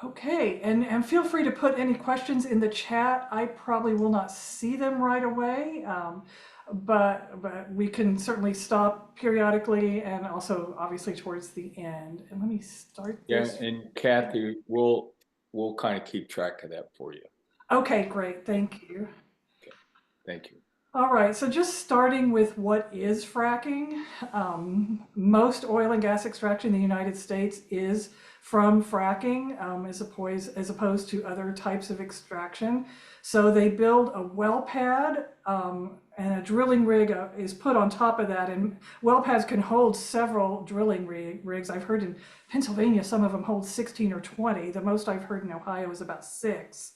Okay, and feel free to put any questions in the chat. I probably will not see them right away, but we can certainly stop periodically and also obviously towards the end. And let me start Yeah, this. and Kathy, we'll kind of keep track of that for you. Okay, great, thank you. Okay, thank you. All right, so just starting with what is fracking. Most oil and gas extraction in the United States is from fracking, as opposed to other types of extraction. So they build a well pad, and a drilling rig is put on top of that. And well pads can hold several drilling rigs. I've heard in Pennsylvania some of them hold 16 or 20. The most I've heard in Ohio is about 6.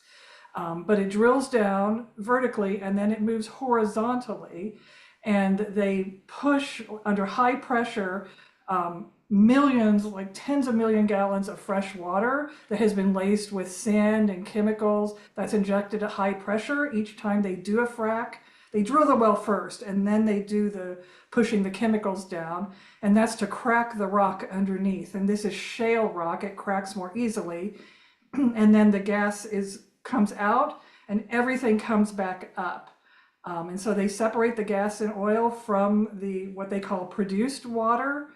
But it drills down vertically and then it moves horizontally, and they push under high pressure millions, like tens of million gallons of fresh water that has been laced with sand and chemicals that's injected at high pressure each time they do a frac. They drill the well first and then they do the pushing the chemicals down, and that's to crack the rock underneath. And this is shale rock, it cracks more easily. And then the gas comes out and everything comes back up. And so they separate the gas and oil from what they call produced water.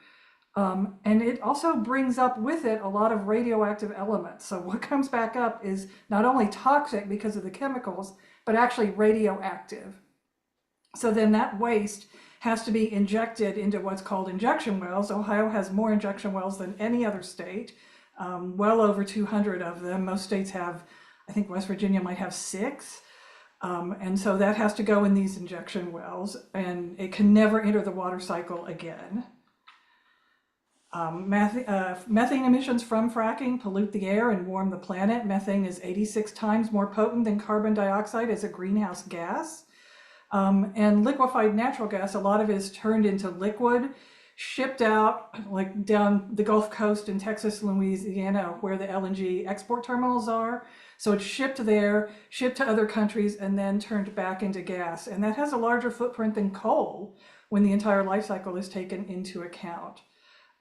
And it also brings up with it a lot of radioactive elements. So what comes back up is not only toxic because of the chemicals, but actually radioactive. So then that waste has to be injected into what's called injection wells. Ohio has more injection wells than any other state, well over 200 of them. Most states have, I think West Virginia might have 6. And so that has to go in these injection wells, and it can never enter the water cycle again. Methane emissions from fracking pollute the air and warm the planet. Methane is 86 times more potent than carbon dioxide as a greenhouse gas. And liquefied natural gas, a lot of it is turned into liquid, shipped out like down the Gulf Coast in Texas, Louisiana, where the LNG export terminals are. So it's shipped there, shipped to other countries, and then turned back into gas. And that has a larger footprint than coal when the entire life cycle is taken into account.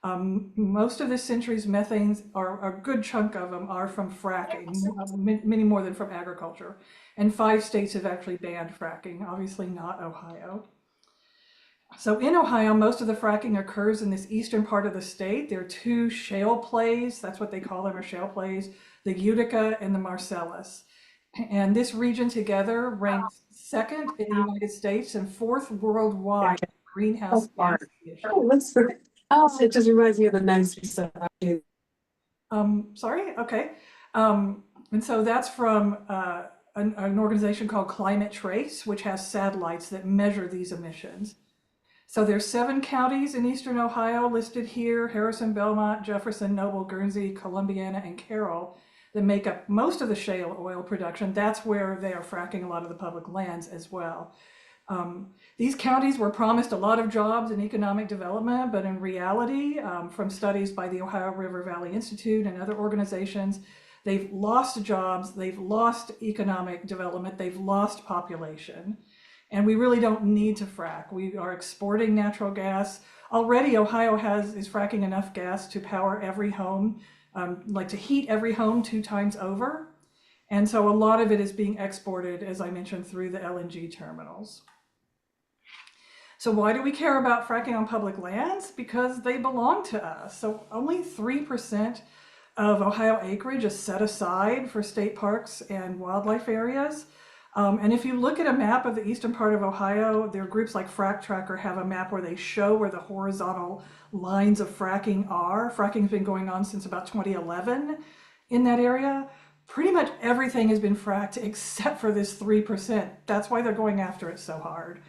Most of this century's methanes, a good chunk of them are from fracking, many more than from agriculture. And 5 states have actually banned fracking, obviously not Ohio. So in Ohio, most of the fracking occurs in this eastern part of the state. There are 2 shale plays, that's what they call them, are shale plays, the Utica and the Marcellus. And this region together ranks 2nd in the United States and 4th worldwide in greenhouse gas emissions. It just reminds me of the nice stuff. Sorry, okay. And so that's from an organization called Climate Trace, which has satellites that measure these emissions. So there's 7 counties in eastern Ohio listed here: Harrison, Belmont, Jefferson, Noble, Guernsey, Columbiana, and Carroll, that make up most of the shale oil production. That's where they are fracking a lot of the public lands as well. These counties were promised a lot of jobs and economic development, but in reality, from studies by the Ohio River Valley Institute and other organizations, they've lost jobs, they've lost economic development, they've lost population. And we really don't need to frack. We are exporting natural gas. Already Ohio is fracking enough gas to power every home, like to heat every home 2 times over. And so a lot of it is being exported, as I mentioned, through the LNG terminals. So why do we care about fracking on public lands? Because they belong to us. So only 3% of Ohio acreage is set aside for state parks and wildlife areas. And if you look at a map of the eastern part of Ohio, there are groups like Frack Tracker have a map where they show where the horizontal lines of fracking are. Fracking has been going on since about 2011 in that area. Pretty much everything has been fracked except for this 3%. That's why they're going after it so hard.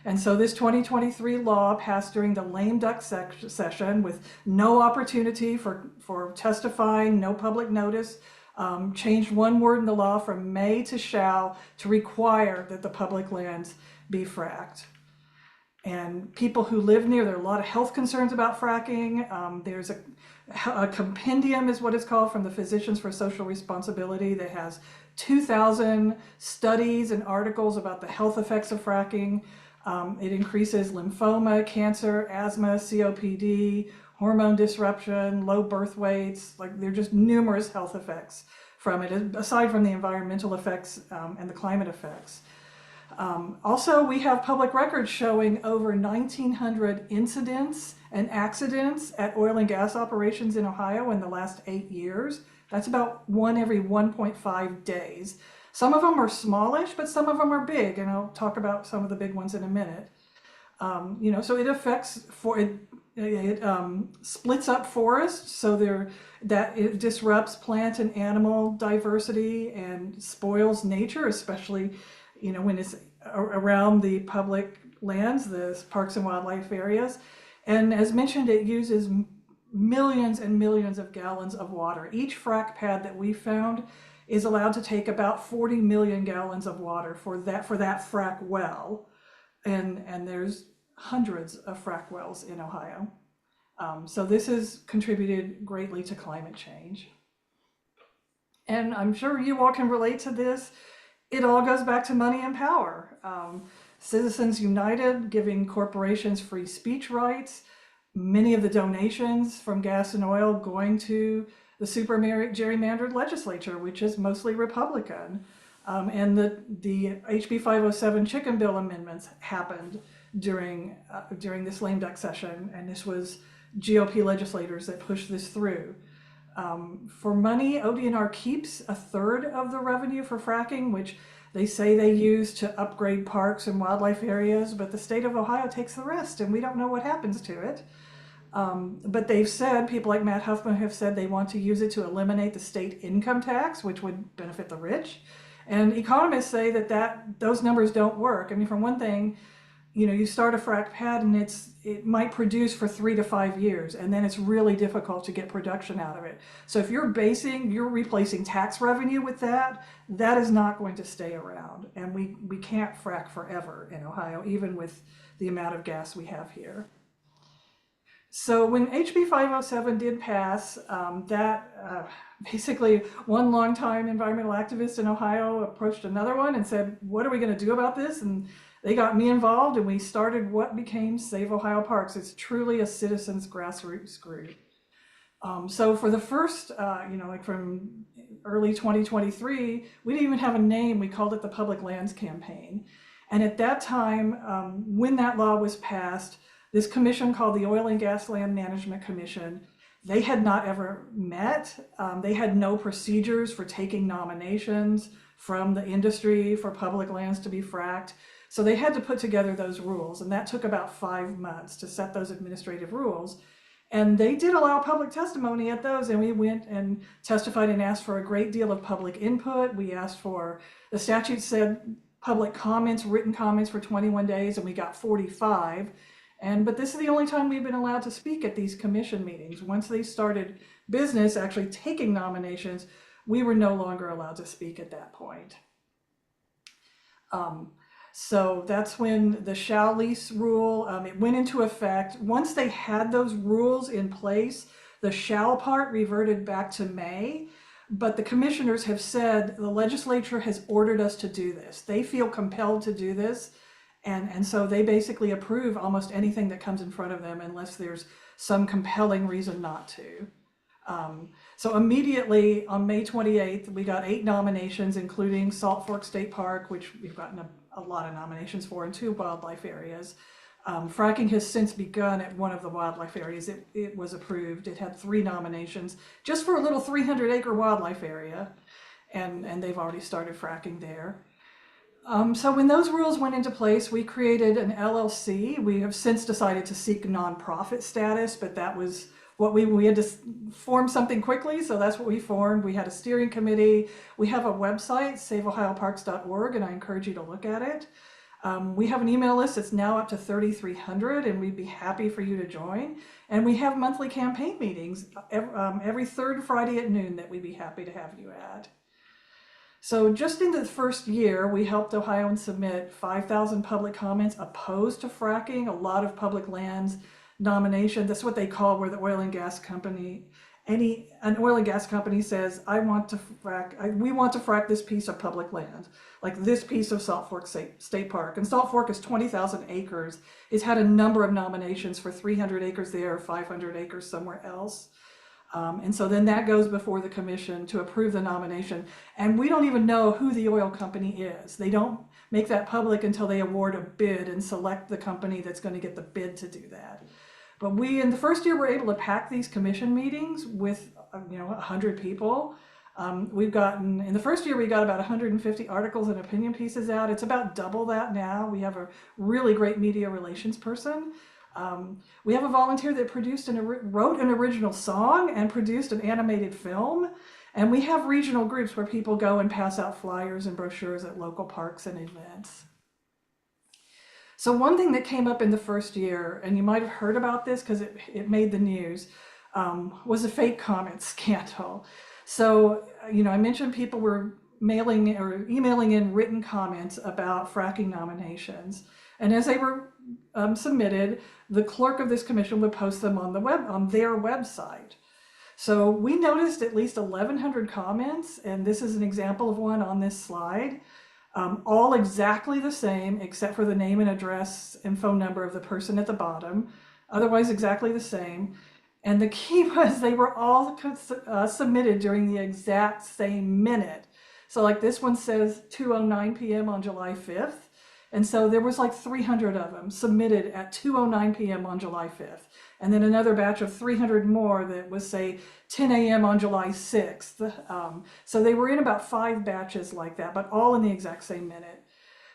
And so this 2023 law passed during the lame duck session with no opportunity for testifying, no public notice, changed one word in the law from may to shall to require that the public lands be fracked. And people who live near, there are a lot of health concerns about fracking. There's a compendium is what it's called from the Physicians for Social Responsibility that has 2,000 studies and articles about the health effects of fracking. It increases lymphoma, cancer, asthma, COPD, hormone disruption, low birth weights, like there are just numerous health effects from it, aside from the environmental effects and the climate effects. Also, we have public records showing over 1,900 incidents and accidents at oil and gas operations in Ohio in the last 8 years. That's about one every 1.5 days. Some of them are smallish, but some of them are big, and I'll talk about some of the big ones in a minute. So it affects it splits up forests, so that it disrupts plant and animal diversity and spoils nature, especially when it's around the public lands, the parks and wildlife areas. And as mentioned, it uses millions and millions of gallons of water. Each frac pad that we found is allowed to take about 40 million gallons of water for that frac well. And there's hundreds of frac wells in Ohio. So this has contributed greatly to climate change. And I'm sure you all can relate to this. It all goes back to money and power. Citizens United giving corporations free speech rights, many of the donations from gas and oil going to the super gerrymandered legislature, which is mostly Republican. And the HB 507 chicken bill amendments happened during this lame duck session, and this was GOP legislators that pushed this through. For money, ODNR keeps a third of the revenue for fracking, which they say they use to upgrade parks and wildlife areas, but the state of Ohio takes the rest, and we don't know what happens to it. But they've said, people like Matt Huffman have said they want to use it to eliminate the state income tax, which would benefit the rich. And economists say that those numbers don't work. I mean, for one thing, you start a frac pad and it might produce for 3 to 5 years, and then it's really difficult to get production out of it. So if you're replacing tax revenue with that is not going to stay around. And we can't frac forever in Ohio, even with the amount of gas we have here. So when HB 507 did pass, basically one longtime environmental activist in Ohio approached another one and said, what are we going to do about this? And they got me involved, and we started what became Save Ohio Parks. It's truly a citizens grassroots group. So for the first, like from early 2023, we didn't even have a name. We called it the Public Lands Campaign. And at that time, when that law was passed, this commission called the Oil and Gas Land Management Commission, they had not ever met. They had no procedures for taking nominations from the industry for public lands to be fracked. So they had to put together those rules, and that took about 5 months to set those administrative rules. And they did allow public testimony at those, and we went and testified and asked for a great deal of public input. We asked for, the statute said public comments, written comments for 21 days, and we got 45. But this is the only time we've been allowed to speak at these commission meetings. Once they started business, actually taking nominations, we were no longer allowed to speak at that point. So that's when the shall lease rule, it went into effect. Once they had those rules in place, the shall part reverted back to May, but the commissioners have said the legislature has ordered us to do this. They feel compelled to do this. And so they basically approve almost anything that comes in front of them unless there's some compelling reason not to. So immediately on May 28th, we got 8 nominations, including Salt Fork State Park, which we've gotten a lot of nominations for, in 2 wildlife areas. Fracking has since begun at one of the wildlife areas. It was approved. It had 3 nominations just for a little 300-acre wildlife area, and they've already started fracking there. So when those rules went into place, we created an LLC. We have since decided to seek nonprofit status, but that was what we had to form something quickly, so that's what we formed. We had a steering committee. We have a website, saveohioparks.org, and I encourage you to look at it. We have an email list that's now up to 3,300, and we'd be happy for you to join. And we have monthly campaign meetings every 3rd Friday at noon that we'd be happy to have you at. So just in the first year, we helped Ohioans submit 5,000 public comments opposed to fracking, a lot of public lands nomination. That's what they call where the oil and gas company an oil and gas company says, we want to frack this piece of public land, like this piece of Salt Fork State Park. And Salt Fork is 20,000 acres. It's had a number of nominations for 300 acres there, 500 acres somewhere else. And so then that goes before the commission to approve the nomination. And we don't even know who the oil company is. They don't make that public until they award a bid and select the company that's going to get the bid to do that. But we, in the first year, were able to pack these commission meetings with, 100 people. In the first year, we got about 150 articles and opinion pieces out. It's about double that now. We have a really great media relations person. We have a volunteer that wrote an original song and produced an animated film. And we have regional groups where people go and pass out flyers and brochures at local parks and events. So one thing that came up in the first year, and you might have heard about this because it made the news, was a fake comment scandal. So, I mentioned people were mailing or emailing in written comments about fracking nominations. And as they were submitted, the clerk of this commission would post them on their website. So we noticed at least 1,100 comments, and this is an example of one on this slide. All exactly the same, except for the name and address and phone number of the person at the bottom. Otherwise, exactly the same. And the key was they were all submitted during the exact same minute. So like this one says 2:09 p.m. on July 5th. And so there was like 300 of them submitted at 2:09 p.m. on July 5th. And then another batch of 300 more that was, say, 10 a.m. on July 6th. So they were in about 5 batches like that, but all in the exact same minute.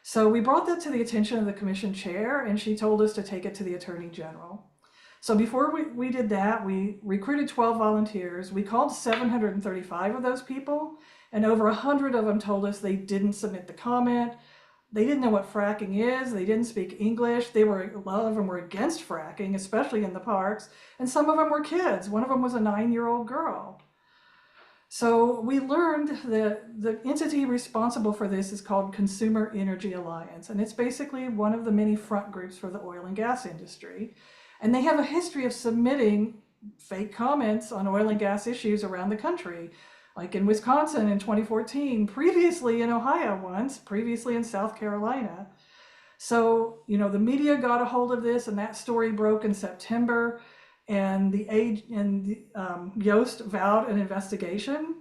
So we brought that to the attention of the commission chair, and she told us to take it to the attorney general. So before we did that, we recruited 12 volunteers. We called 735 of those people, and over 100 of them told us they didn't submit the comment. They didn't know what fracking is. They didn't speak English. A lot of them were against fracking, especially in the parks. And some of them were kids. One of them was a 9-year-old girl. So we learned that the entity responsible for this is called Consumer Energy Alliance. And it's basically one of the many front groups for the oil and gas industry. And they have a history of submitting fake comments on oil and gas issues around the country. Like in Wisconsin in 2014, previously in Ohio once, previously in South Carolina. So, the media got a hold of this, and that story broke in September, and Yoast vowed an investigation.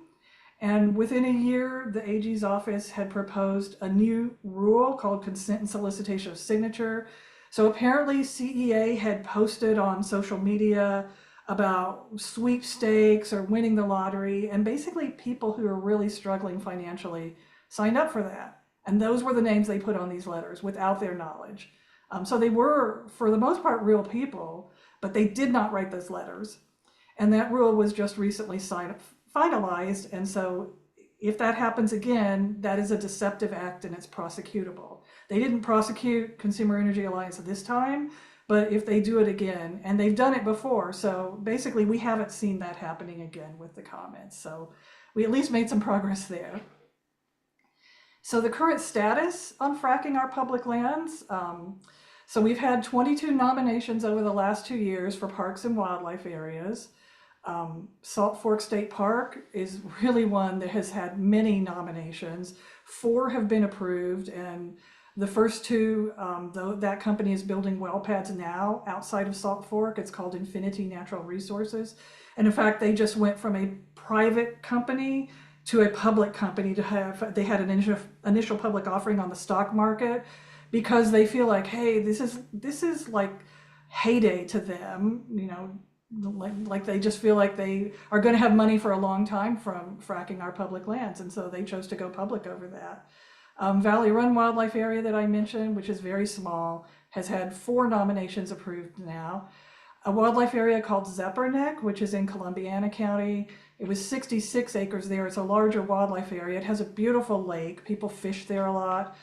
And within a year, the AG's office had proposed a new rule called consent and solicitation of signature. So apparently CEA had posted on social media about sweepstakes or winning the lottery, and basically people who are really struggling financially signed up for that. And those were the names they put on these letters without their knowledge. So they were, for the most part, real people, but they did not write those letters. And that rule was just recently finalized. And so if that happens again, that is a deceptive act and it's prosecutable. They didn't prosecute Consumer Energy Alliance this time, but if they do it again, and they've done it before, so basically we haven't seen that happening again with the comments. So we at least made some progress there. So the current status on fracking our public lands. So we've had 22 nominations over the last 2 years for parks and wildlife areas. Salt Fork State Park is really one that has had many nominations. 4 have been approved, and the first 2, though that company is building well pads now outside of Salt Fork. It's called Infinity Natural Resources. And in fact, they just went from a private company to a public company they had an initial public offering on the stock market because they feel like, hey, this is like heyday to them, like they just feel like they are going to have money for a long time from fracking our public lands. And so they chose to go public over that. Valley Run Wildlife Area that I mentioned, which is very small, has had 4 nominations approved now. A wildlife area called Zepperneck, which is in Columbiana County. It was 66 acres there. It's a larger wildlife area. It has a beautiful lake. People fish there a lot.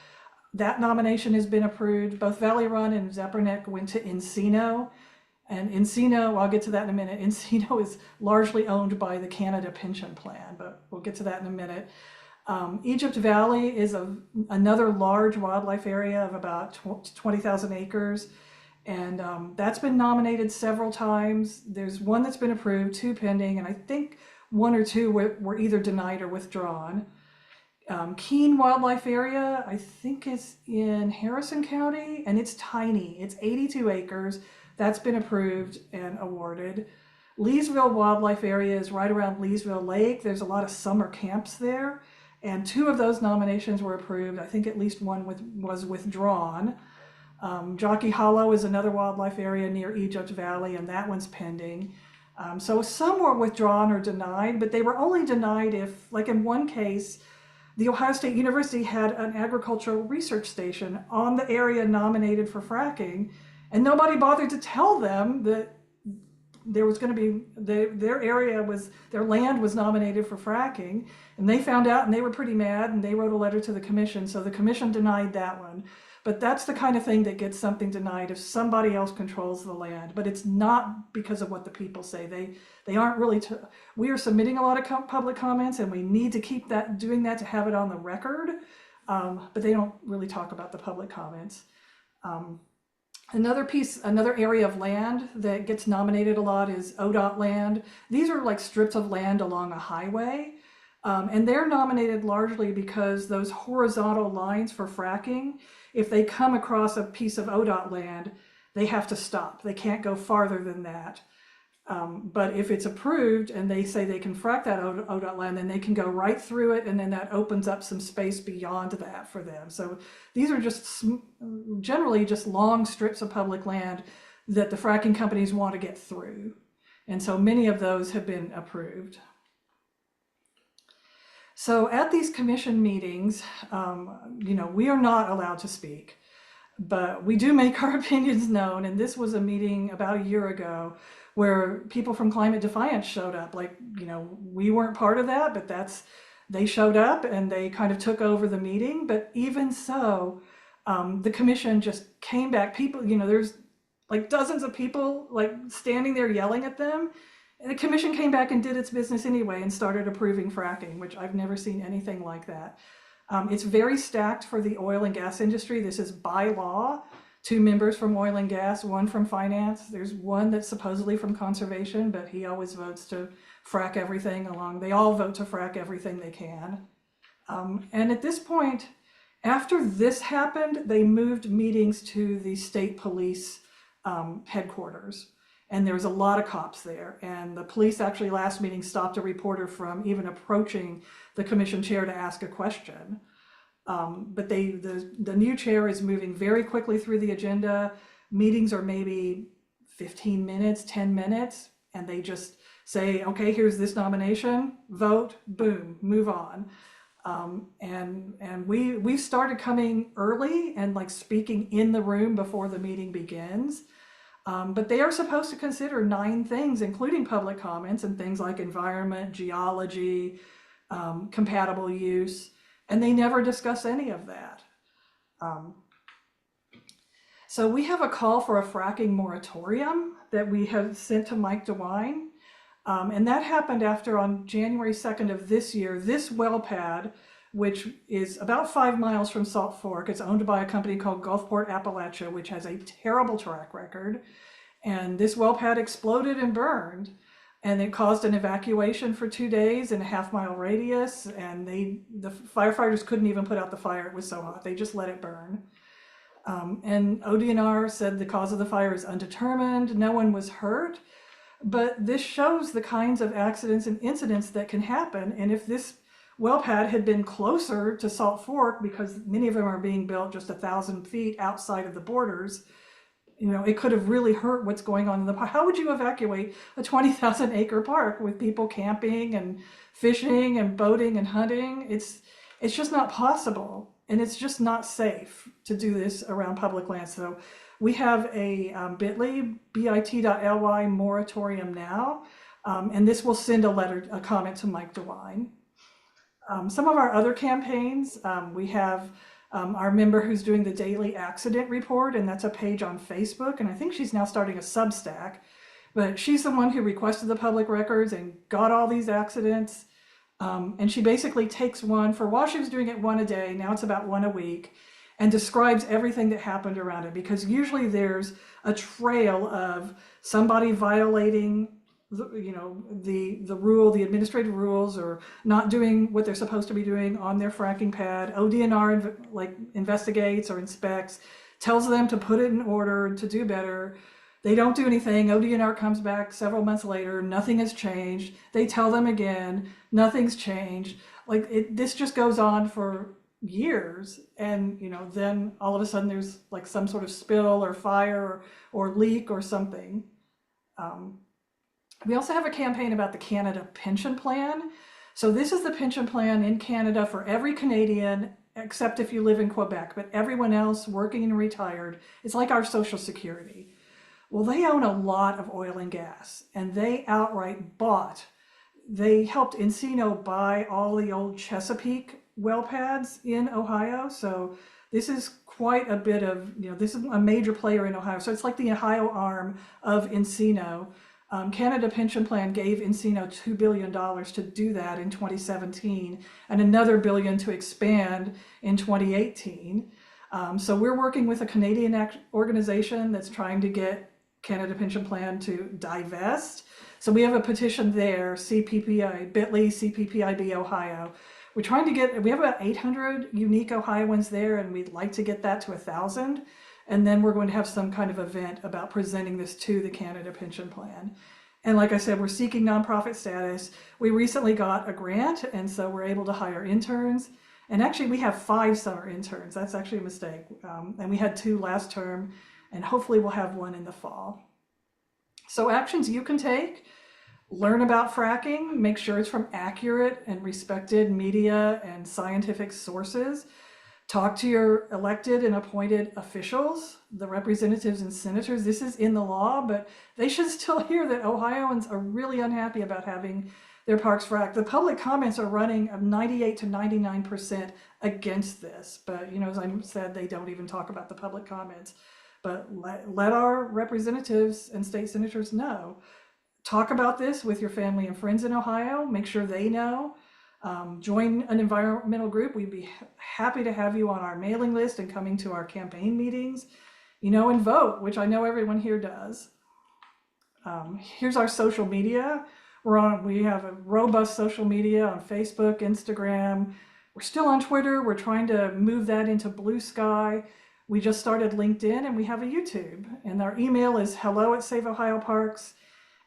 That nomination has been approved. Both Valley Run and Zepperneck went to Encino. And Encino, I'll get to that in a minute. Encino is largely owned by the Canada Pension Plan, but we'll get to that in a minute. Egypt Valley is another large wildlife area of about 20,000 acres. And that's been nominated several times. There's one that's been approved, two pending, and I think one or two were either denied or withdrawn. Keene Wildlife Area, I think is in Harrison County, and it's tiny. It's 82 acres. That's been approved and awarded. Leesville Wildlife Area is right around Leesville Lake. There's a lot of summer camps there, and two of those nominations were approved. I think at least one was withdrawn. Jockey Hollow is another wildlife area near Egypt Valley, and that one's pending. So some were withdrawn or denied, but they were only denied if, like in one case, the Ohio State University had an agricultural research station on the area nominated for fracking, and nobody bothered to tell them that there was going to be, their land was nominated for fracking, and they found out and they were pretty mad, and they wrote a letter to the commission, so the commission denied that one. But that's the kind of thing that gets something denied if somebody else controls the land. But it's not because of what the people say. They aren't really, we are submitting a lot of public comments, and we need to keep doing that to have it on the record. But they don't really talk about the public comments. Another area of land that gets nominated a lot is ODOT land. These are like strips of land along a highway. And they're nominated largely because those horizontal lines for fracking, if they come across a piece of ODOT land, they have to stop. They can't go farther than that. But if it's approved and they say they can frack that ODOT land, then they can go right through it, and then that opens up some space beyond that for them. So these are just generally just long strips of public land that the fracking companies want to get through. And so many of those have been approved. So at these commission meetings, we are not allowed to speak, but we do make our opinions known. And this was a meeting about a year ago where people from Climate Defiance showed up. We weren't part of that, but they showed up and they kind of took over the meeting. But even so, the commission just came back. People, there's like dozens of people like standing there yelling at them. And the commission came back and did its business anyway and started approving fracking, which I've never seen anything like that. It's very stacked for the oil and gas industry. This is by law. 2 members from oil and gas, 1 from finance. There's 1 that's supposedly from conservation, but he always votes to frack everything along. They all vote to frack everything they can. And at this point, after this happened, they moved meetings to the state police headquarters. And there was a lot of cops there. And the police actually last meeting stopped a reporter from even approaching the commission chair to ask a question. But the new chair is moving very quickly through the agenda. Meetings are maybe 15 minutes, 10 minutes, and they just say, okay, here's this nomination, vote, boom, move on. And we started coming early and like speaking in the room before the meeting begins. But they are supposed to consider 9 things, including public comments and things like environment, geology, compatible use, and they never discuss any of that. So we have a call for a fracking moratorium that we have sent to Mike DeWine. And that happened after on January 2nd of this year, this well pad, which is about 5 miles from Salt Fork, it's owned by a company called Gulfport Appalachia, which has a terrible track record. And this well pad exploded and burned, and it caused an evacuation for 2 days in a half-mile radius. And the firefighters couldn't even put out the fire. It was so hot. They just let it burn. And ODNR said the cause of the fire is undetermined. No one was hurt. But this shows the kinds of accidents and incidents that can happen. And if this well pad had been closer to Salt Fork, because many of them are being built just 1,000 feet outside of the borders, it could have really hurt what's going on in the park. How would you evacuate a 20,000 acre park with people camping and fishing and boating and hunting? It's just not possible. And it's just not safe to do this around public land. So we have a bit.ly moratorium now. And this will send a comment to Mike DeWine. Some of our other campaigns, we have our member who's doing the daily accident report, and that's a page on Facebook. And I think she's now starting a Substack, but she's the one who requested the public records and got all these accidents. And she basically takes one for, while she was doing it 1 a day, now it's about 1 a week. and describes everything that happened around it, because usually there's a trail of somebody violating the rule, the administrative rules, or not doing what they're supposed to be doing on their fracking pad. ODNR like investigates or inspects, tells them to put it in order, to do better. They don't do anything. ODNR comes back several months later, nothing has changed. They tell them again, nothing's changed. This just goes on for years, and then all of a sudden there's like some sort of spill or fire or leak or something. We also have a campaign about the Canada Pension Plan. So this is the pension plan in Canada for every Canadian, except if you live in Quebec, but everyone else working and retired. It's like our Social Security. Well, they own a lot of oil and gas, and they outright bought. They helped Encino buy all the old Chesapeake well pads in Ohio. So this is quite a bit of, this is a major player in Ohio. So it's like the Ohio arm of Encino. Canada Pension Plan gave Encino $2 billion to do that in 2017, and another $1 billion to expand in 2018. So we're working with a Canadian organization that's trying to get Canada Pension Plan to divest. So we have a petition there, CPPI, bit.ly, CPPIB Ohio. We're trying to get, we have about 800 unique Ohioans there, and we'd like to get that to 1,000. And then we're going to have some kind of event about presenting this to the Canada Pension Plan. And like I said, we're seeking nonprofit status. We recently got a grant, and so we're able to hire interns. And actually, we have 5 summer interns. That's actually a mistake. And we had 2 last term, and hopefully we'll have 1 in the fall. So actions you can take: learn about fracking, make sure it's from accurate and respected media and scientific sources. Talk to your elected and appointed officials, the representatives and senators. This is in the law, but they should still hear that Ohioans are really unhappy about having their parks fracked. The public comments are running 98 to 99% against this, but as I said, they don't even talk about the public comments. But let our representatives and state senators know. Talk about this with your family and friends in Ohio. Make sure they know. Join an environmental group. We'd be happy to have you on our mailing list and coming to our campaign meetings, and vote, which I know everyone here does. Here's our social media. We have a robust social media on Facebook, Instagram. We're still on Twitter. We're trying to move that into Blue Sky. We just started LinkedIn, and we have a YouTube, and our email is hello@SaveOhioParks.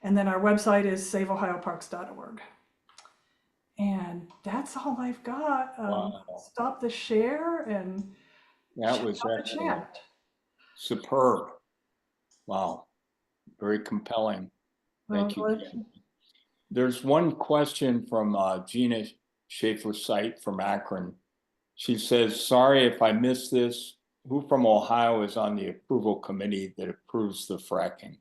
And then our website is saveohioparks.org. And that's all I've got. Wow. Stop the share and That was excellent. Superb. Wow. Very compelling. Thank you, Jen. There's one question from Gina Schaefer-Sight from Akron. She says, sorry if I missed this. Who from Ohio is on the approval committee that approves the fracking?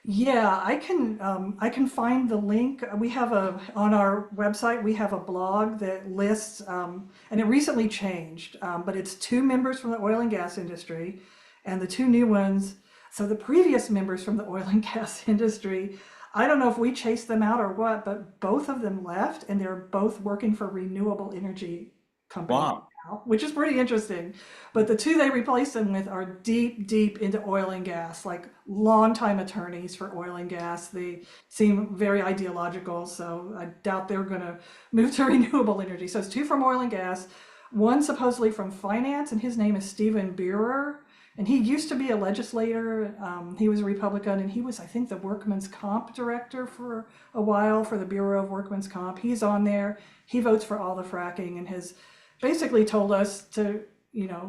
Yeah, I can find the link. We have on our website, we have a blog that lists, and it recently changed, but it's 2 members from the oil and gas industry, and the 2 new ones. So the previous members from the oil and gas industry, I don't know if we chased them out or what, but both of them left, and they're both working for renewable energy companies. Wow. Now, which is pretty interesting. But the 2 they replaced them with are deep into oil and gas, like longtime attorneys for oil and gas. They seem very ideological, so I doubt they're going to move to renewable energy. So it's 2 from oil and gas, 1 supposedly from finance, and his name is Stephen Beerer. And he used to be a legislator. He was a Republican, and he was, I think, the Workman's Comp director for a while for the Bureau of Workman's Comp. He's on there. He votes for all the fracking and has basically told us to,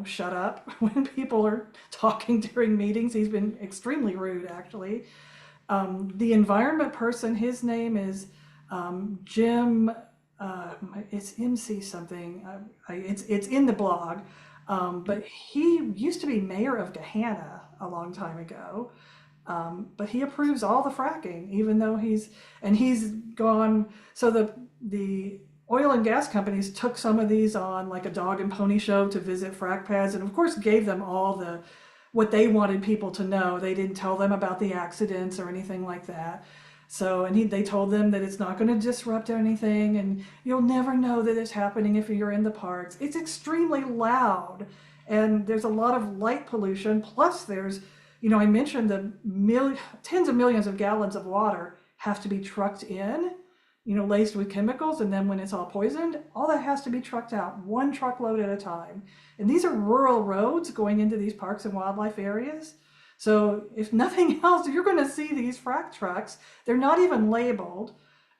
shut up when people are talking during meetings. He's been extremely rude, actually. The environment person, his name is Jim, it's MC something. It's in the blog. But he used to be mayor of Gahanna a long time ago. But he approves all the fracking, even though he's gone. So the oil and gas companies took some of these on like a dog and pony show to visit frac pads, and of course gave them all what they wanted people to know. They didn't tell them about the accidents or anything like that. So, and they told them that it's not going to disrupt anything, and you'll never know that it's happening if you're in the parks. It's extremely loud, And there's a lot of light pollution. Plus there's, I mentioned the tens of millions of gallons of water have to be trucked in, laced with chemicals. And then when it's all poisoned, all that has to be trucked out, one truckload at a time. And these are rural roads going into these parks and wildlife areas. So if nothing else, you're going to see these frac trucks. They're not even labeled.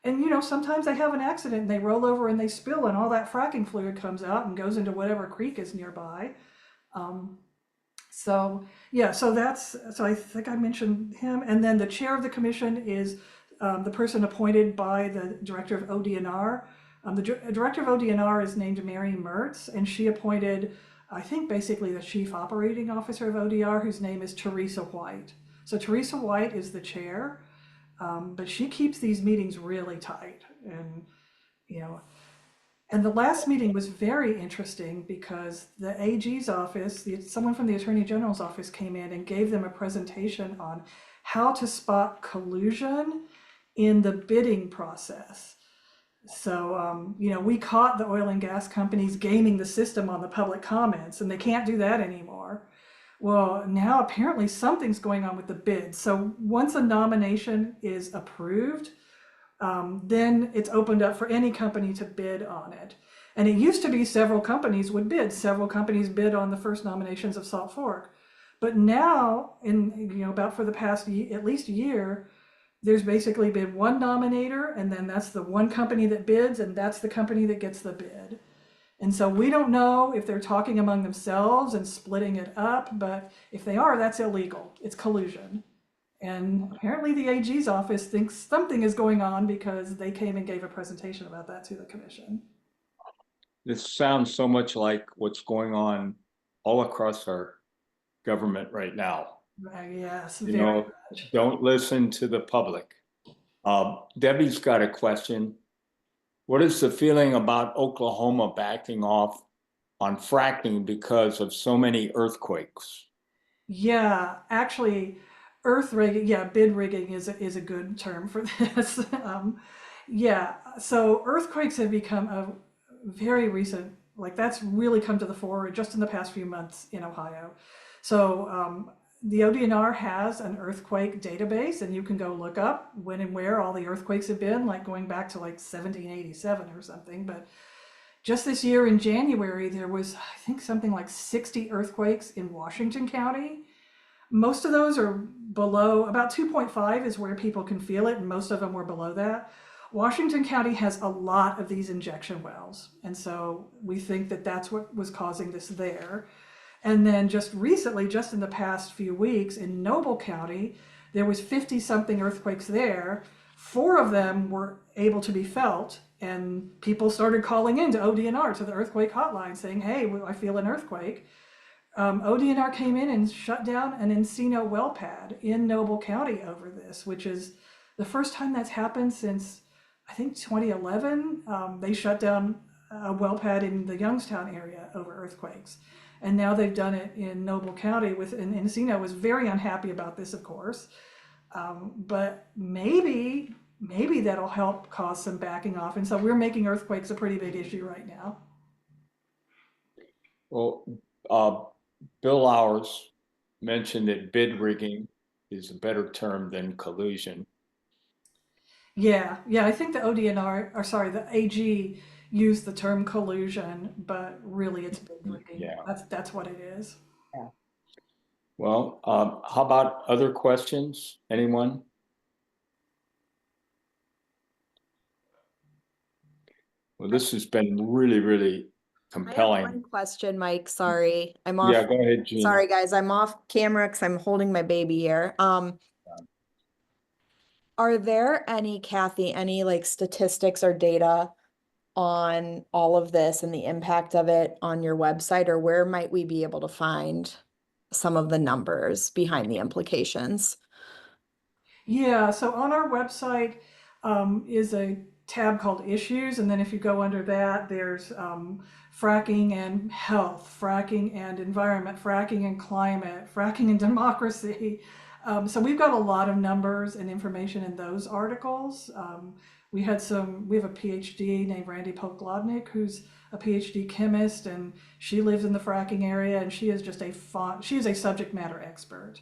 And, sometimes they have an accident and they roll over and they spill and all that fracking fluid comes out and goes into whatever creek is nearby. So I think I mentioned him. And then the chair of the commission is the person appointed by the director of ODNR. The director of ODNR is named Mary Mertz, and she appointed, I think, basically the chief operating officer of ODR, whose name is Teresa White. So Teresa White is the chair, but she keeps these meetings really tight. And the last meeting was very interesting because the AG's office, someone from the Attorney General's office came in and gave them a presentation on how to spot collusion in the bidding process. So, we caught the oil and gas companies gaming the system on the public comments, and they can't do that anymore. Well, now apparently something's going on with the bid. So once a nomination is approved, then it's opened up for any company to bid on it. And it used to be several companies would bid. Several companies bid on the first nominations of Salt Fork. But now, about for the past at least year, there's basically been one nominator, and then that's the one company that bids, and that's the company that gets the bid. And so we don't know if they're talking among themselves and splitting it up, but if they are, that's illegal. It's collusion. And apparently the AG's office thinks something is going on because they came and gave a presentation about that to the commission. This sounds so much like what's going on all across our government right now. Yes, very much. Don't listen to the public. Debbie's got a question. What is the feeling about Oklahoma backing off on fracking because of so many earthquakes? Yeah, actually, earth rigging, bid rigging is a good term for this. So earthquakes have become a very recent, that's really come to the fore just in the past few months in Ohio. So the ODNR has an earthquake database, and you can go look up when and where all the earthquakes have been, going back to 1787 or something. But just this year in January, there was, I think, something like 60 earthquakes in Washington County. Most of those are below, about 2.5 is where people can feel it, and most of them were below that. Washington County has a lot of these injection wells, and so we think that that's what was causing this there. And then just recently, just in the past few weeks in Noble County, there was 50-something earthquakes there. 4 of them were able to be felt, and people started calling into ODNR, to the earthquake hotline, saying, hey, I feel an earthquake. ODNR came in and shut down an Encino well pad in Noble County over this, which is the first time that's happened since, I think, 2011. They shut down a well pad in the Youngstown area over earthquakes. And now they've done it in Noble County and Encino was very unhappy about this, of course. But maybe that'll help cause some backing off. And so we're making earthquakes a pretty big issue right now. Well, Bill Hours mentioned that bid rigging is a better term than collusion. Yeah, I think the the AG used the term collusion, but really it's bid rigging. Yeah. That's what it is. Yeah. Well, how about other questions? Anyone? Well, this has been really, really compelling. I have one question, Mike. Sorry, I'm off. Yeah, go ahead, Gina. Sorry, guys, I'm off camera because I'm holding my baby here. Are there any, Kathy, any statistics or data on all of this and the impact of it on your website, or where might we be able to find some of the numbers behind the implications? Yeah, so on our website is a tab called Issues, and then if you go under that, there's fracking and health, fracking and environment, fracking and climate, fracking and democracy. So we've got a lot of numbers and information in those articles. We have a PhD named Randy Poklodnik, who's a PhD chemist, and she lives in the fracking area, and she is just she is a subject matter expert.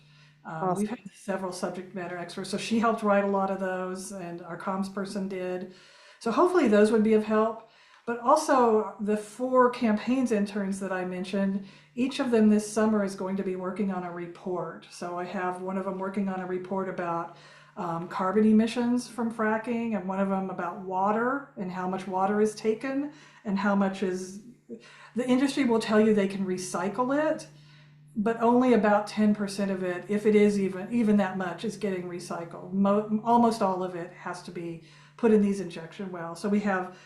We've had several subject matter experts, so she helped write a lot of those, and our comms person did. So hopefully those would be of help. But also the 4 campaigns interns that I mentioned, each of them this summer is going to be working on a report. So I have one of them working on a report about carbon emissions from fracking, and one of them about water and how much water is taken and how much is, the industry will tell you they can recycle it, but only about 10% of it, if it is even that much, is getting recycled. Almost all of it has to be put in these injection wells. So we have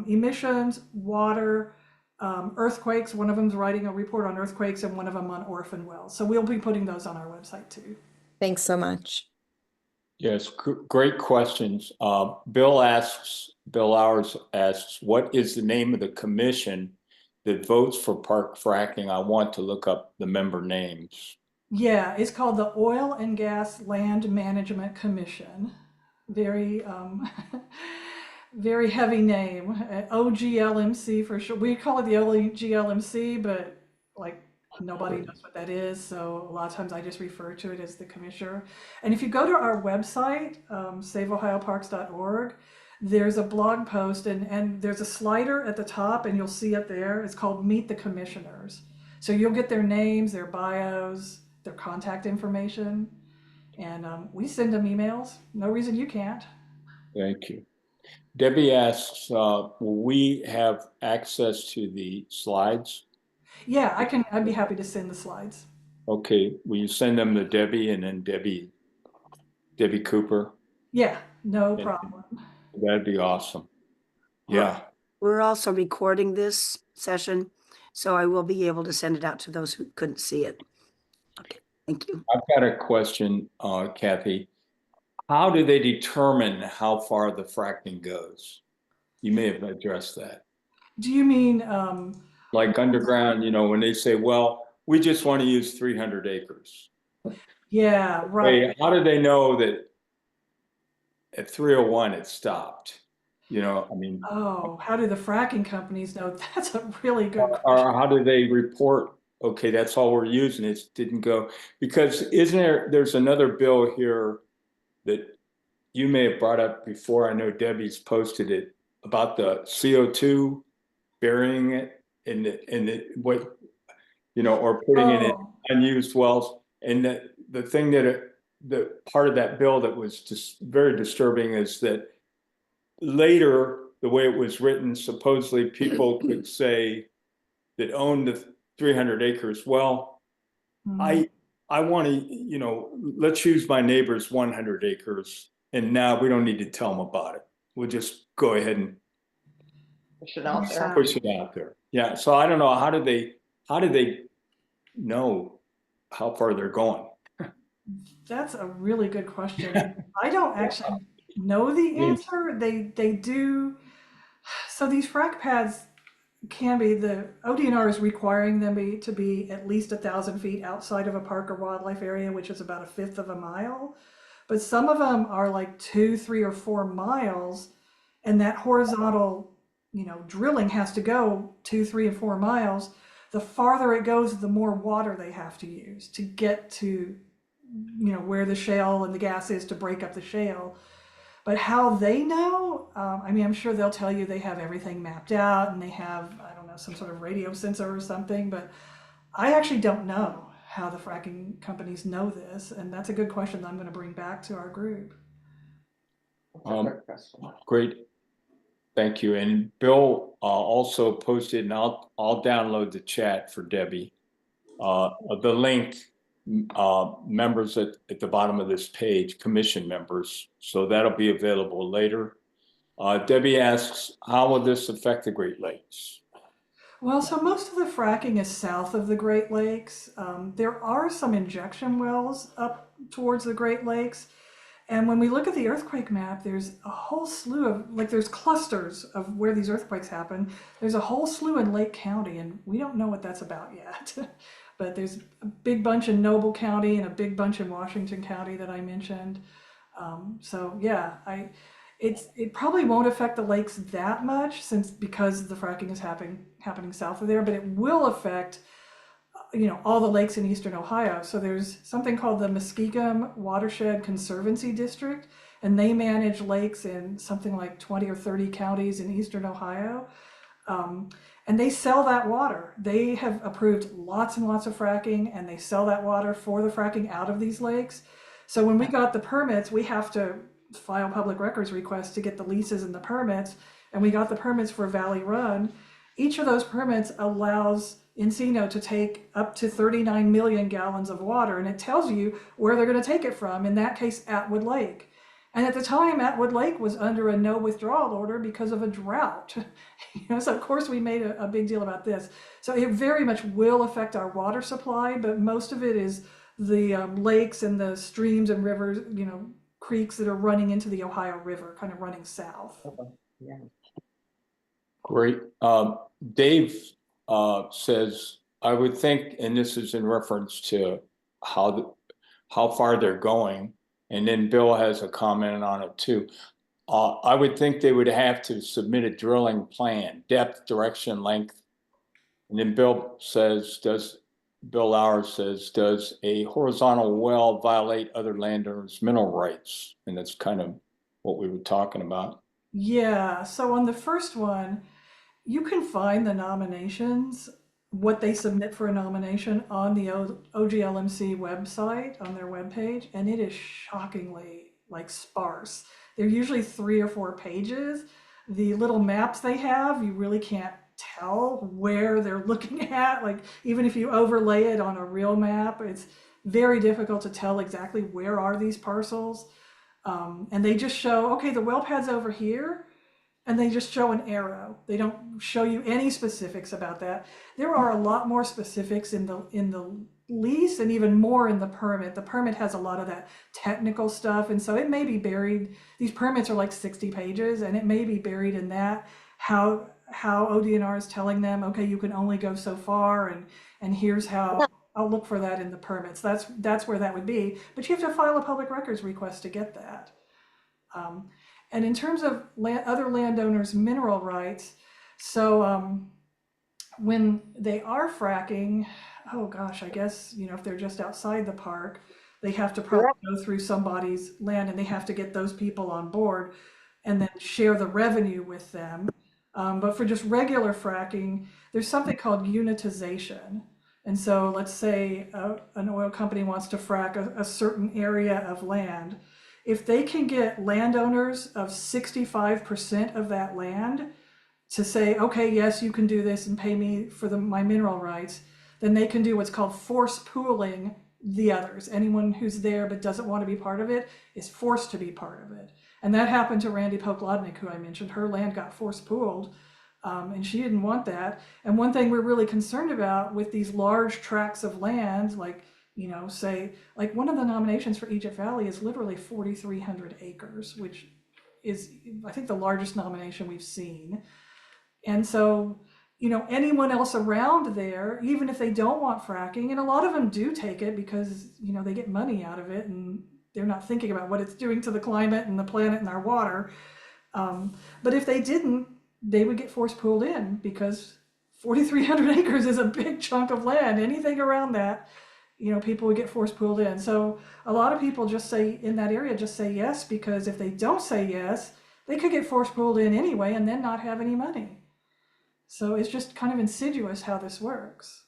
emissions, water, earthquakes. One of them's writing a report on earthquakes, and one of them on orphan wells. So we'll be putting those on our website too. Thanks so much. Yes, great questions. Bill Ours asks, what is the name of the commission that votes for park fracking? I want to look up the member names. Yeah, it's called the Oil and Gas Land Management Commission. Very, very heavy name. OGLMC for sure. We call it the OGLMC, but like nobody knows what that is. So a lot of times I just refer to it as the commissioner. And if you go to our website, saveohioparks.org, there's a blog post and there's a slider at the top, and you'll see it there. It's called Meet the Commissioners. So you'll get their names, their bios, their contact information, and we send them emails. No reason you can't. Thank you. Debbie asks, will we have access to the slides? Yeah, I'd be happy to send the slides. Okay, will you send them to Debbie and then Debbie Cooper? Yeah, no problem. That'd be awesome. Yeah. We're also recording this session, so I will be able to send it out to those who couldn't see it. Okay, thank you. I've got a question, Kathy. How do they determine how far the fracking goes? You may have addressed that. Do you mean like underground, when they say, well, we just want to use 300 acres. Yeah, right. How do they know that at 301 it stopped? Oh, how do the fracking companies know? That's a really good question. Or how do they report, okay, that's all we're using, it didn't go? Because there's another bill here that you may have brought up before, I know Debbie's posted it, about the CO2, burying it or putting it in unused wells. And the thing the part of that bill that was just very disturbing is that later, the way it was written, supposedly people could say that own the 300 acres. Well, I want to, let's use my neighbor's 100 acres. And now we don't need to tell them about it. We'll just go ahead and push it out there. Yeah. So I don't know, how do they know how far they're going? That's a really good question. I don't actually know the answer. They do. So these frac pads the ODNR is requiring them to be at least 1,000 feet outside of a park or wildlife area, which is about 1/5 of a mile. But some of them are like 2, 3, or 4 miles, and that horizontal, drilling has to go 2, 3, and 4 miles. The farther it goes, the more water they have to use to get to, where the shale and the gas is to break up the shale. But how they know, I'm sure they'll tell you they have everything mapped out and they have, I don't know, some sort of radio sensor or something, but I actually don't know how the fracking companies know this. And that's a good question that I'm going to bring back to our group. Great. Thank you. And Bill also posted, and I'll download the chat for Debbie, the link, members at the bottom of this page, commission members. So that'll be available later. Debbie asks, how will this affect the Great Lakes? Well, so most of the fracking is south of the Great Lakes. There are some injection wells up towards the Great Lakes. And when we look at the earthquake map, there's a whole slew of, there's clusters of where these earthquakes happen. There's a whole slew in Lake County, and we don't know what that's about yet. but there's a big bunch in Noble County and a big bunch in Washington County that I mentioned. So yeah, it probably won't affect the lakes that much because the fracking is happening south of there, but it will affect all the lakes in eastern Ohio. So there's something called the Muskegum Watershed Conservancy District, and they manage lakes in something like 20 or 30 counties in eastern Ohio. And they sell that water. They have approved lots and lots of fracking, and they sell that water for the fracking out of these lakes. So when we got the permits, we have to file public records requests to get the leases and the permits, and we got the permits for Valley Run. Each of those permits allows Encino to take up to 39 million gallons of water, and it tells you where they're going to take it from, in that case, Atwood Lake. And at the time, Atwood Lake was under a no withdrawal order because of a drought. So of course we made a big deal about this. So it very much will affect our water supply, but most of it is the lakes and the streams and rivers, creeks that are running into the Ohio River, kind of running south. Yeah. Great. Dave says, I would think, and this is in reference to how far they're going, and then Bill has a comment on it too. I would think they would have to submit a drilling plan, depth, direction, length. And then Bill Lauer says, does a horizontal well violate other landowners' mineral rights? And that's kind of what we were talking about. Yeah, so on the first one, you can find the nominations, what they submit for a nomination on the OGLMC website, on their webpage, and it is shockingly sparse. They're usually 3 or 4 pages. The little maps they have, you really can't tell where they're looking at. Even if you overlay it on a real map, it's very difficult to tell exactly where are these parcels. And they just show, okay, the well pad's over here, and they just show an arrow. They don't show you any specifics about that. There are a lot more specifics in the lease, and even more in the permit. The permit has a lot of that technical stuff, and so it may be buried. These permits are like 60 pages, and it may be buried in that, how ODNR is telling them, okay, you can only go so far, and here's how. I'll look for that in the permits. That's where that would be, but you have to file a public records request to get that. And in terms of other landowners' mineral rights, so when they are fracking, oh gosh, I guess, if they're just outside the park, they have to probably go through somebody's land, and they have to get those people on board and then share the revenue with them. But for just regular fracking, there's something called unitization. And so let's say an oil company wants to frack a certain area of land. If they can get landowners of 65% of that land to say, okay, yes, you can do this and pay me for my mineral rights, then they can do what's called force pooling the others. Anyone who's there but doesn't want to be part of it is forced to be part of it. And that happened to Randy Poklodnik, who I mentioned. Her land got force pooled, and she didn't want that. And one thing we're really concerned about with these large tracts of land, say, one of the nominations for Egypt Valley is literally 4,300 acres, which is, I think, the largest nomination we've seen. And so, anyone else around there, even if they don't want fracking, and a lot of them do take it because, they get money out of it, and they're not thinking about what it's doing to the climate and the planet and our water. But if they didn't, they would get force pulled in, because 4,300 acres is a big chunk of land. Anything around that, people would get force pulled in. So a lot of people in that area just say yes, because if they don't say yes, they could get force pulled in anyway and then not have any money. So it's just kind of insidious how this works.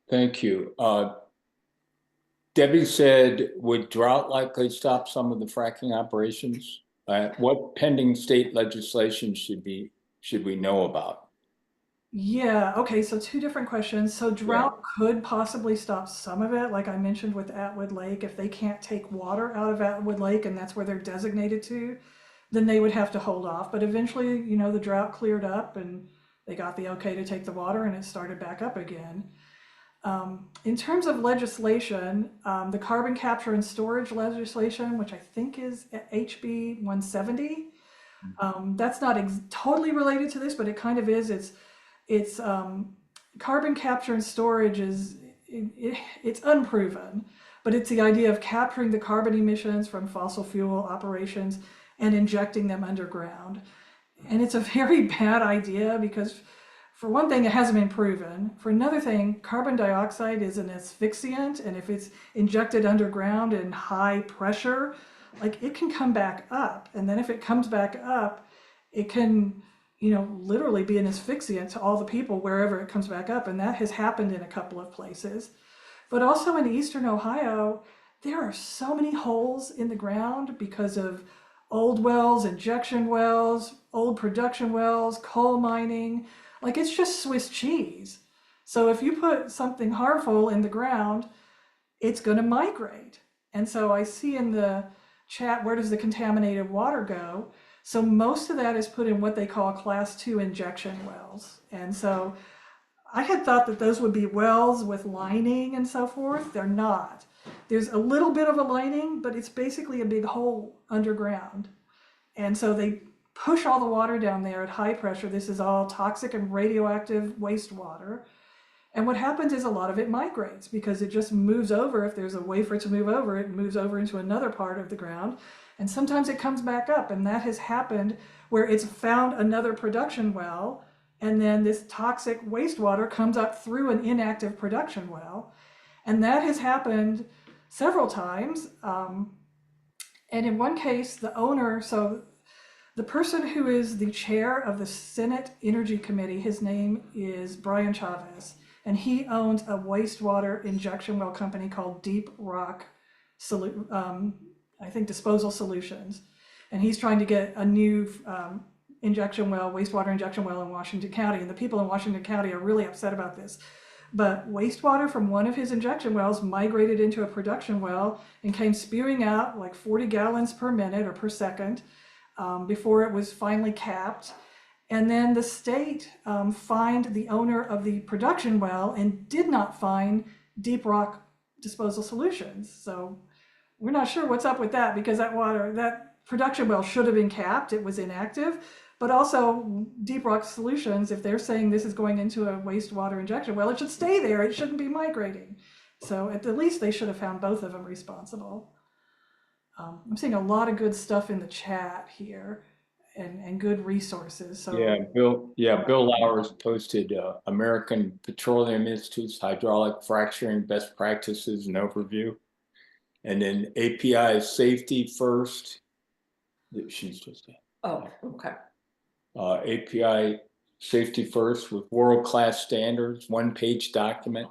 Thank you. Debbie said, would drought likely stop some of the fracking operations? What pending state legislation should we know about? Yeah, okay, so 2 different questions. So drought could possibly stop some of it, like I mentioned with Atwood Lake. If they can't take water out of Atwood Lake and that's where they're designated to, then they would have to hold off. But eventually, the drought cleared up and they got the okay to take the water, and it started back up again. In terms of legislation, the carbon capture and storage legislation, which I think is HB 170, that's not totally related to this, but it kind of is. It's carbon capture and storage it's unproven, but it's the idea of capturing the carbon emissions from fossil fuel operations and injecting them underground. And it's a very bad idea because, for one thing, it hasn't been proven. For another thing, carbon dioxide is an asphyxiant, and if it's injected underground in high pressure, like it can come back up. And then if it comes back up, it can, literally be an asphyxiant to all the people wherever it comes back up. And that has happened in a couple of places. But also in eastern Ohio, there are so many holes in the ground because of old wells, injection wells, old production wells, coal mining. Like it's just Swiss cheese. So if you put something harmful in the ground, it's going to migrate. And so I see in the chat, where does the contaminated water go? So most of that is put in what they call class 2 injection wells. And so I had thought that those would be wells with lining and so forth. They're not. There's a little bit of a lining, but it's basically a big hole underground. And so they push all the water down there at high pressure. This is all toxic and radioactive wastewater. And what happens is a lot of it migrates because it just moves over. If there's a way for it to move over, it moves over into another part of the ground. And sometimes it comes back up. And that has happened where it's found another production well. And then this toxic wastewater comes up through an inactive production well. And that has happened several times. And in one case, the owner, so the person who is the chair of the Senate Energy Committee, his name is Brian Chavez, and he owns a wastewater injection well company called Deep Rock, I think Disposal Solutions. And he's trying to get a new wastewater injection well in Washington County. And the people in Washington County are really upset about this. But wastewater from one of his injection wells migrated into a production well and came spewing out like 40 gallons per minute or per second before it was finally capped. And then the state fined the owner of the production well and did not fine Deep Rock Disposal Solutions. So we're not sure what's up with that because that production well should have been capped. It was inactive. But also Deep Rock Solutions, if they're saying this is going into a wastewater injection well, it should stay there. It shouldn't be migrating. So at the least, they should have found both of them responsible. I'm seeing a lot of good stuff in the chat here and good resources. So Bill Lowers posted American Petroleum Institute's hydraulic fracturing best practices and overview. And then API safety first. She's just okay. API safety first with world-class standards, one-page document.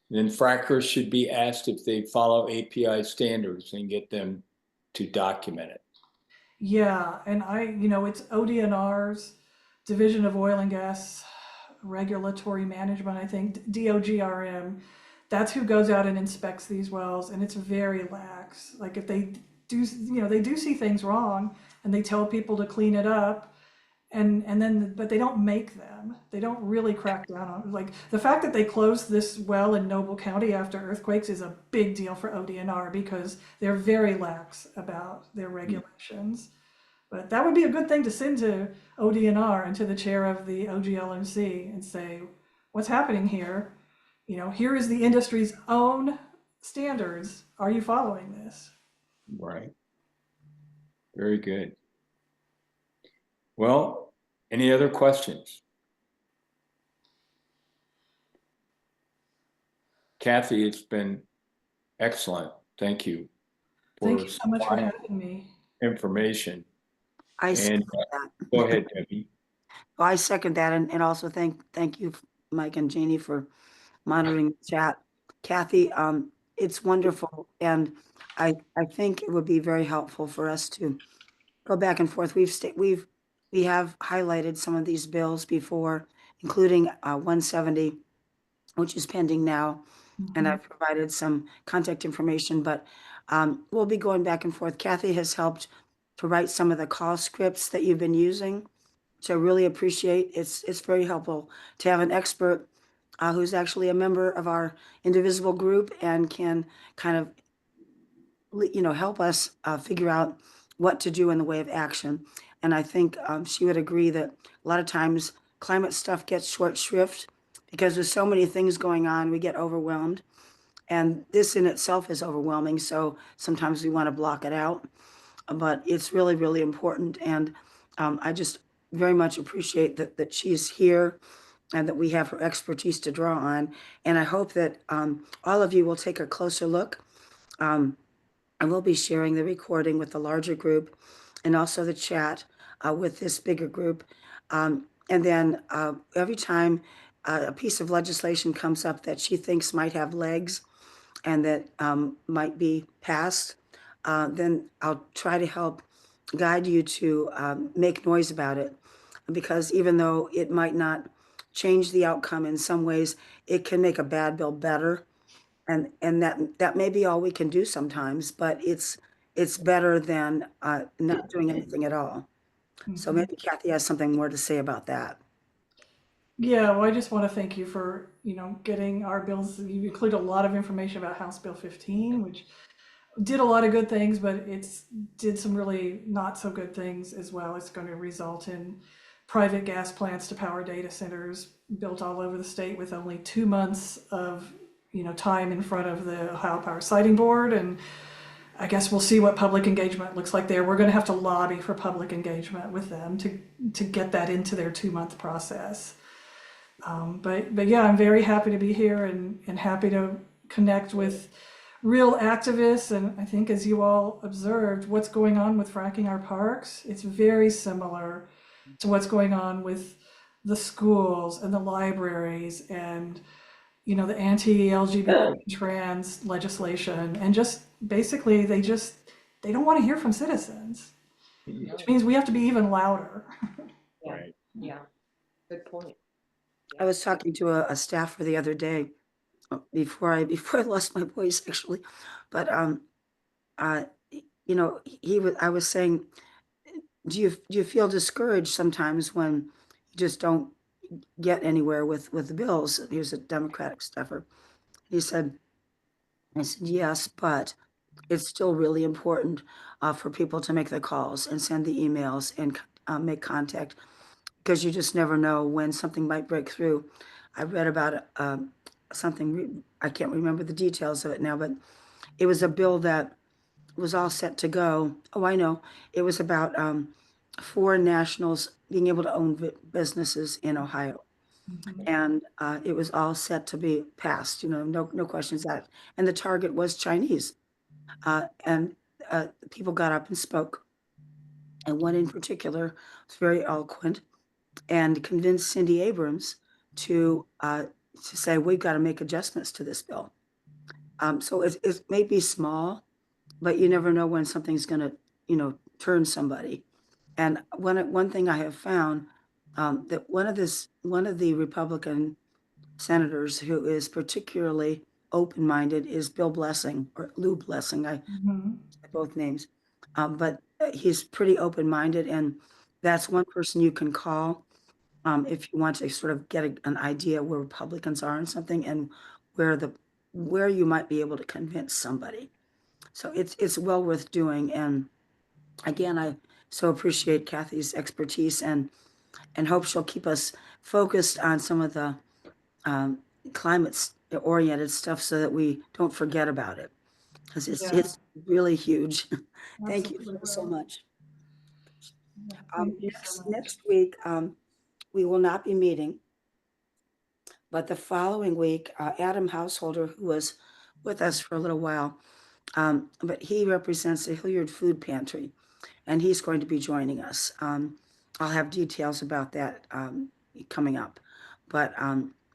And then frackers should be asked if they follow API standards and get them to document it. Yeah, and it's ODNR's Division of Oil and Gas Regulatory Management, I think, DOGRM. That's who goes out and inspects these wells, and it's very lax. Like if they do, they do see things wrong, and they tell people to clean it up, but they don't make them. They don't really crack down on, like, the fact that they closed this well in Noble County after earthquakes is a big deal for ODNR because they're very lax about their regulations. But that would be a good thing to send to ODNR and to the chair of the OGLMC and say, what's happening here? Here is the industry's own standards. Are you following this? Right. Very good. Well, any other questions? Kathy, it's been excellent. Thank you. Thank you so much for having me. Information. I second that. Go ahead, Debbie. I second that, and also thank you, Mike and Jeannie, for monitoring the chat. Kathy, it's wonderful, and I think it would be very helpful for us to go back and forth. We have highlighted some of these bills before, including 170, which is pending now, and I've provided some contact information, but we'll be going back and forth. Kathy has helped to write some of the call scripts that you've been using, which I really appreciate. It's very helpful to have an expert who's actually a member of our Indivisible group and can kind of, help us figure out what to do in the way of action. And I think she would agree that a lot of times climate stuff gets short shrift because there's so many things going on, we get overwhelmed. And this in itself is overwhelming, so sometimes we want to block it out. But it's really, really important. And I just very much appreciate that she's here and that we have her expertise to draw on. And I hope that all of you will take a closer look. I will be sharing the recording with the larger group and also the chat with this bigger group. And then every time a piece of legislation comes up that she thinks might have legs and that might be passed, then I'll try to help guide you to make noise about it. Because even though it might not change the outcome in some ways, it can make a bad bill better. And that may be all we can do sometimes, but it's better than not doing anything at all. So maybe Kathy has something more to say about that. Yeah, well, I just want to thank you for, getting our bills. You include a lot of information about House Bill 15, which did a lot of good things, but it's did some really not so good things as well. It's going to result in private gas plants to power data centers built all over the state with only 2 months of, time in front of the Ohio Power Siting Board. And I guess we'll see what public engagement looks like there. We're going to have to lobby for public engagement with them to get that into their 2-month process. But yeah, I'm very happy to be here and happy to connect with real activists. And I think, as you all observed, what's going on with fracking our parks, it's very similar to what's going on with the schools and the libraries and, the anti-LGBT trans legislation. And just basically, they don't want to hear from citizens, which means we have to be even louder. Right. Yeah, good point. I was talking to a staffer the other day before I lost my voice actually, but I was saying, do you feel discouraged sometimes when you just don't get anywhere with the bills? He was a Democratic staffer. I said, yes, but it's still really important for people to make the calls and send the emails and make contact, because you just never know when something might break through. I read about something, I can't remember the details of it now, but it was a bill that was all set to go. Oh, I know. It was about foreign nationals being able to own businesses in Ohio. And it was all set to be passed, no questions asked. And the target was Chinese. And people got up and spoke. And one in particular was very eloquent and convinced Cindy Abrams to say, we've got to make adjustments to this bill. So it may be small, but you never know when something's going to, turn somebody. And one thing I have found that one of the Republican senators who is particularly open-minded is Bill Blessing or Lou Blessing. I both names, but he's pretty open-minded, and that's one person you can call if you want to sort of get an idea where Republicans are in something and where you might be able to convince somebody. So it's well worth doing. And again, I so appreciate Kathy's expertise and hope she'll keep us focused on some of the climate oriented stuff so that we don't forget about it, because it's really huge. Thank you so much. Thank you so much. Next week, we will not be meeting, but the following week, Adam Householder, who was with us for a little while, but he represents the Hilliard Food Pantry, and he's going to be joining us. I'll have details about that coming up, but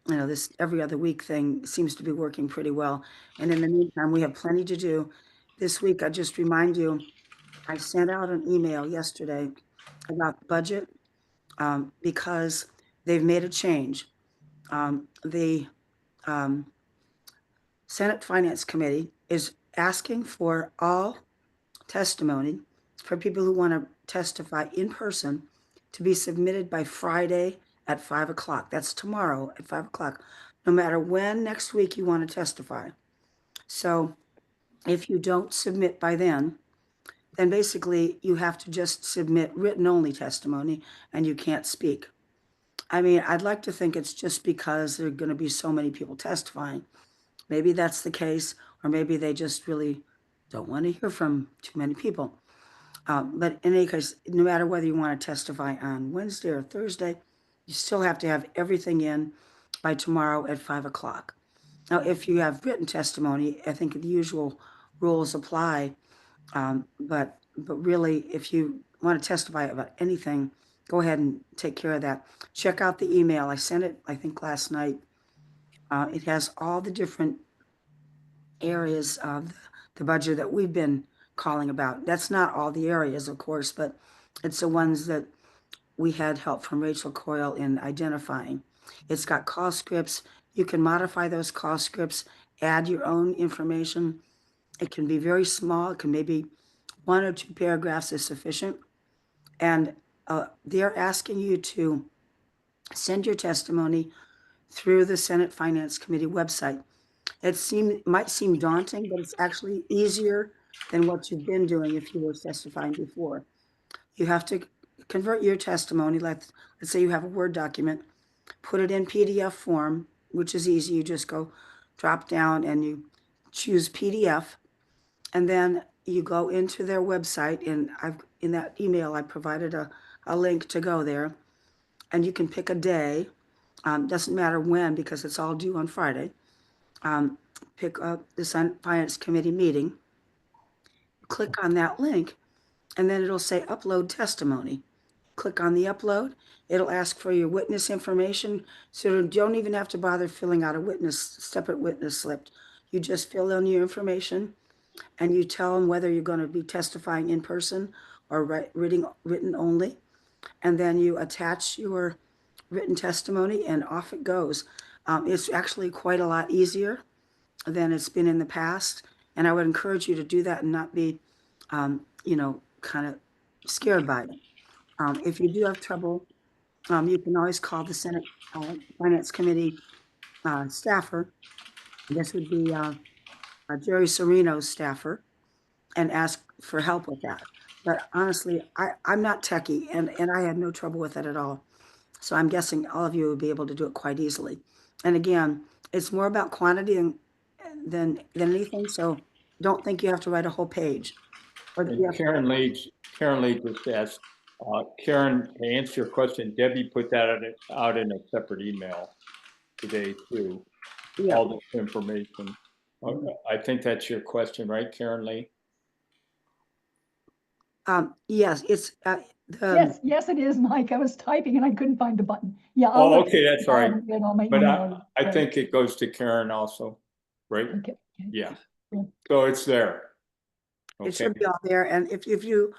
this every other week thing seems to be working pretty well. And in the meantime, we have plenty to do. This week, I just remind you, I sent out an email yesterday about the budget because they've made a change. The Senate Finance Committee is asking for all testimony for people who want to testify in person to be submitted by Friday at 5 o'clock. That's tomorrow at 5 o'clock, no matter when next week you want to testify. So if you don't submit by then basically you have to just submit written only testimony and you can't speak. I mean, I'd like to think it's just because there are going to be so many people testifying. Maybe that's the case, or maybe they just really don't want to hear from too many people. But in any case, no matter whether you want to testify on Wednesday or Thursday, you still have to have everything in by tomorrow at 5 o'clock. Now, if you have written testimony, I think the usual rules apply. But really, if you want to testify about anything, go ahead and take care of that. Check out the email. I sent it, I think, last night. It has all the different areas of the budget that we've been calling about. That's not all the areas, of course, but it's the ones that we had help from Rachel Coyle in identifying. It's got call scripts. You can modify those call scripts, add your own information. It can be very small. It can maybe 1 or 2 paragraphs is sufficient. And they're asking you to send your testimony through the Senate Finance Committee website. Might seem daunting, but it's actually easier than what you've been doing if you were testifying before. You have to convert your testimony. Let's say you have a Word document, put it in PDF form, which is easy. You just go drop down and you choose PDF, and then you go into their website, and in that email I provided a link to go there, and you can pick a day. Doesn't matter when, because it's all due on Friday. Pick up the Senate Finance Committee meeting, click on that link, and then it'll say upload testimony. Click on the upload. It'll ask for your witness information, so you don't even have to bother filling out a separate witness slip. You just fill in your information, and you tell them whether you're going to be testifying in person or written only, and then you attach your written testimony, and off it goes. It's actually quite a lot easier than it's been in the past, and I would encourage you to do that and not be, kind of scared by it. If you do have trouble, you can always call the Senate Finance Committee staffer. This would be Jerry Serino's staffer, and ask for help with that. But honestly, I'm not techie, and I had no trouble with it at all. So I'm guessing all of you would be able to do it quite easily. And again, it's more about quantity than anything. So don't think you have to write a whole page. And Karen Lee just asked, Karen, to answer your question, Debbie put that out in a separate email today too. Yeah. All this information. I think that's your question, right, Karen Lee? Yes, it's Yes, it is, Mike. I was typing and I couldn't find the button. Yeah. Oh, okay, that's all right. But email, I think it goes to Karen also, right? Okay. Yeah. Yeah. So it's there. It should be all there. And if you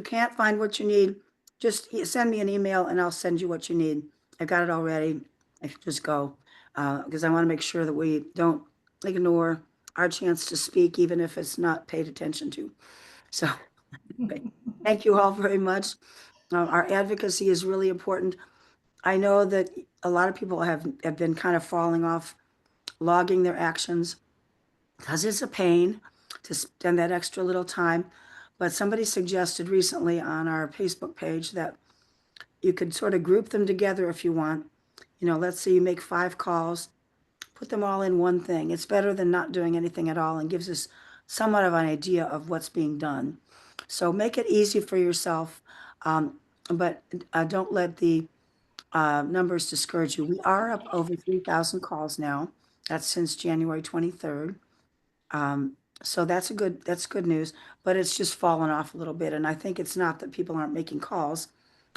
can't find what you need, just send me an email and I'll send you what you need. I got it already. I can just go because I want to make sure that we don't ignore our chance to speak, even if it's not paid attention to. So thank you all very much. Our advocacy is really important. I know that a lot of people have been kind of falling off logging their actions because it's a pain to spend that extra little time. But somebody suggested recently on our Facebook page that you could sort of group them together if you want. Let's say you make 5 calls, put them all in one thing. It's better than not doing anything at all and gives us somewhat of an idea of what's being done. So make it easy for yourself, but don't let the numbers discourage you. We are up over 3,000 calls now. That's since January 23rd. So that's good news, but it's just fallen off a little bit. And I think it's not that people aren't making calls.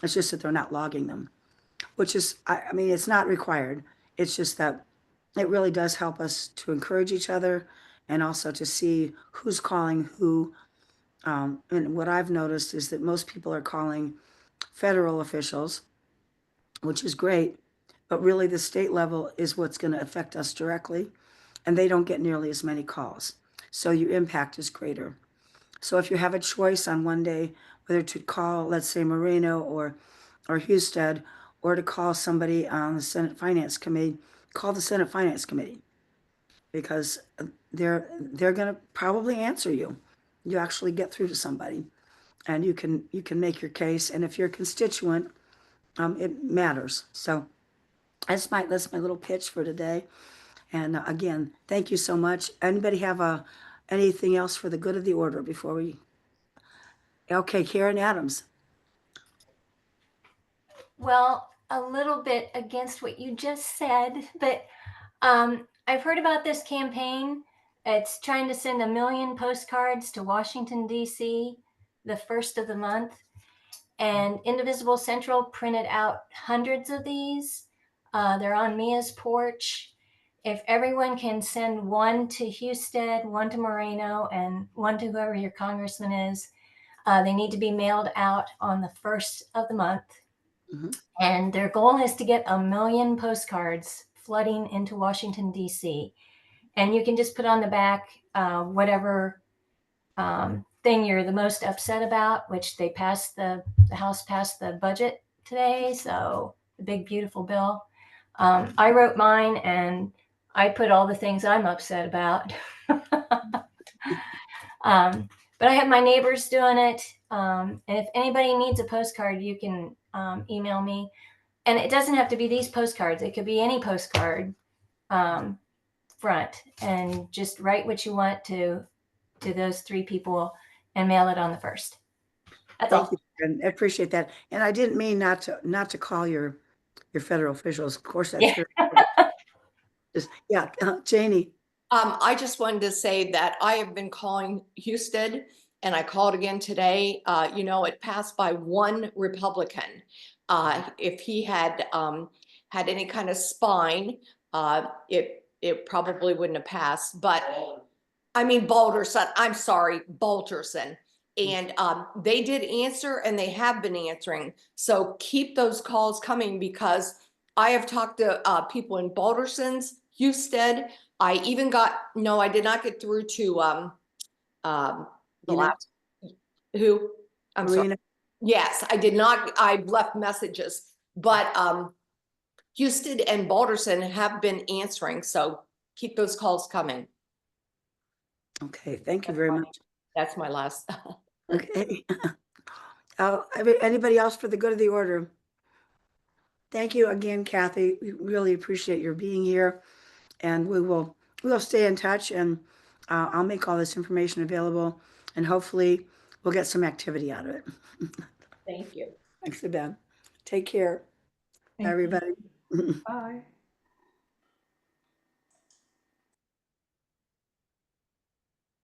It's just that they're not logging them, which is, I mean, it's not required. It's just that it really does help us to encourage each other and also to see who's calling who. And what I've noticed is that most people are calling federal officials, which is great, but really the state level is what's going to affect us directly, and they don't get nearly as many calls. So your impact is greater. So if you have a choice on one day, whether to call, let's say, Moreno or Husted, or to call somebody on the Senate Finance Committee, call the Senate Finance Committee, because they're going to probably answer you. You actually get through to somebody, and you can make your case. And if you're a constituent, it matters. So that's my little pitch for today. And again, thank you so much. Anybody have anything else for the good of the order before we? Okay, Karen Adams. Well, a little bit against what you just said, but I've heard about this campaign. It's trying to send 1 million postcards to Washington, D.C. the first of the month. And Indivisible Central printed out hundreds of these. They're on Mia's porch. If everyone can send one to Houston, one to Moreno, and one to whoever your congressman is, they need to be mailed out on the first of the month. Mhm. And their goal is to get 1 million postcards flooding into Washington, D.C. And you can just put on the back whatever thing you're the most upset about, which the House passed the budget today. So the big, beautiful bill. I wrote mine and I put all the things I'm upset about. But I have my neighbors doing it. And if anybody needs a postcard, you can email me. And it doesn't have to be these postcards. It could be any postcard front, and just write what you want to those 3 people and mail it on the first. That's Thank all. you, Karen. I appreciate that. And I didn't mean not to call your federal officials. Of course, that's Yeah. very important. Yeah, Janie. I just wanted to say that I have been calling Houston and I called again today. It passed by 1 Republican. If he had had any kind of spine, it probably wouldn't have passed. But I mean, Balderson, I'm sorry, Balderson. And they did answer and they have been answering. So keep those calls coming, because I have talked to people in Balderson's, Houston. I even I did not get through to the last, who, I'm sorry. Marina. Yes, I did not, I left messages, but Houston and Balderson have been answering. So keep those calls coming. Okay, thank you very much. That's my last. Okay. Anybody else for the good of the order? Thank you again, Kathy. We really appreciate your being here, and we'll stay in touch, and I'll make all this information available, and hopefully we'll get some activity out of it. Thank you. Thanks, Ben. Take care, Thank you. everybody. Bye.